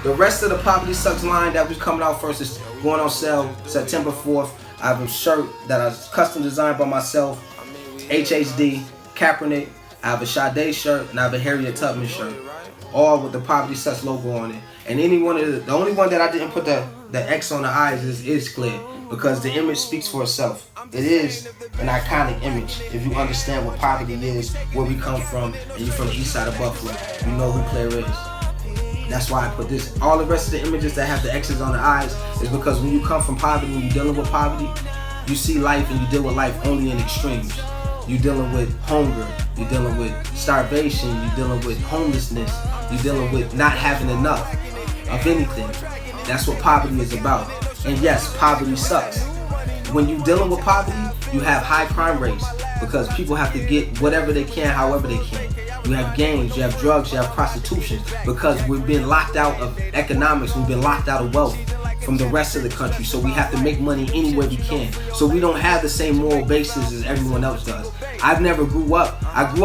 The rest of the Poverty Sucks line that was coming out first is going on sale September 4th. I have a shirt that I custom designed by myself, HHD, Kaepernick. I have a Sade shirt and I have a Harriet Tubman shirt, all with the Poverty Sucks logo on it. And the only one that I didn't put the X on the eyes is clear, because the image speaks for itself. It is an iconic image. If you understand what poverty is, where we come from, and you're from the east side of Buffalo, you know who Claire is. That's why I put this. All the rest of the images that have the X's on the eyes is because when you come from poverty, when you're dealing with poverty, you see life and you deal with life only in extremes. You're dealing with hunger, you're dealing with starvation, you're dealing with homelessness, you're dealing with not having enough of anything. That's what poverty is about. And yes, poverty sucks. When you're dealing with poverty, you have high crime rates because people have to get whatever they can, however they can. You have gangs, you have drugs, you have prostitution, because we've been locked out of economics, we've been locked out of wealth from the rest of the country, so we have to make money any way we can. So we don't have the same moral basis as everyone else does. I grew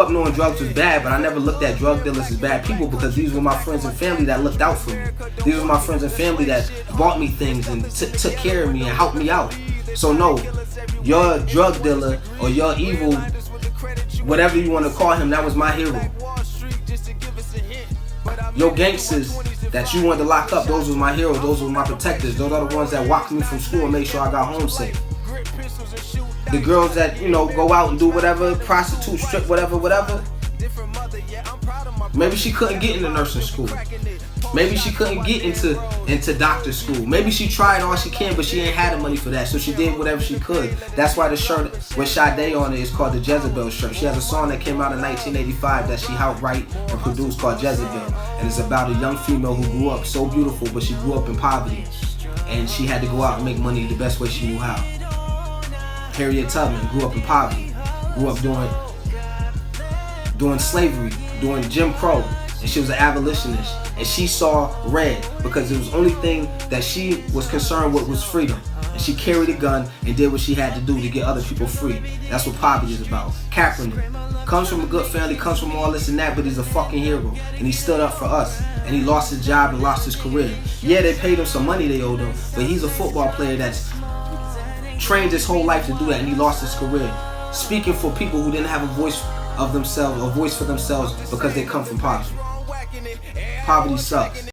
up knowing drugs was bad, but I never looked at drug dealers as bad people, because these were my friends and family that looked out for me. These were my friends and family that bought me things and took care of me and helped me out. So no, your drug dealer or your evil, whatever you want to call him, that was my hero. Your gangsters that you wanted to lock up, those were my heroes, those were my protectors. Those are the ones that walked me from school and made sure I got home safe. The girls that, go out and do whatever, prostitute, strip, whatever. Maybe she couldn't get into nursing school. Maybe she couldn't get into doctor school. Maybe she tried all she can, but she ain't had the money for that, so she did whatever she could. That's why the shirt with Sade on it is called the Jezebel shirt. She has a song that came out in 1985 that she helped write and produced called Jezebel, and it's about a young female who grew up so beautiful, but she grew up in poverty, and she had to go out and make money the best way she knew how. Harriet Tubman grew up in poverty, grew up doing slavery, doing Jim Crow, and she was an abolitionist. And she saw red because it was the only thing that she was concerned with was freedom. And she carried a gun and did what she had to do to get other people free. That's what poverty is about. Kaepernick comes from a good family, comes from all this and that, but he's a fucking hero. And he stood up for us. And he lost his job and lost his career. Yeah, they paid him some money they owed him, but he's a football player that's trained his whole life to do that, and he lost his career. Speaking for people who didn't have a voice of themselves, a voice for themselves, because they come from poverty. Poverty sucks.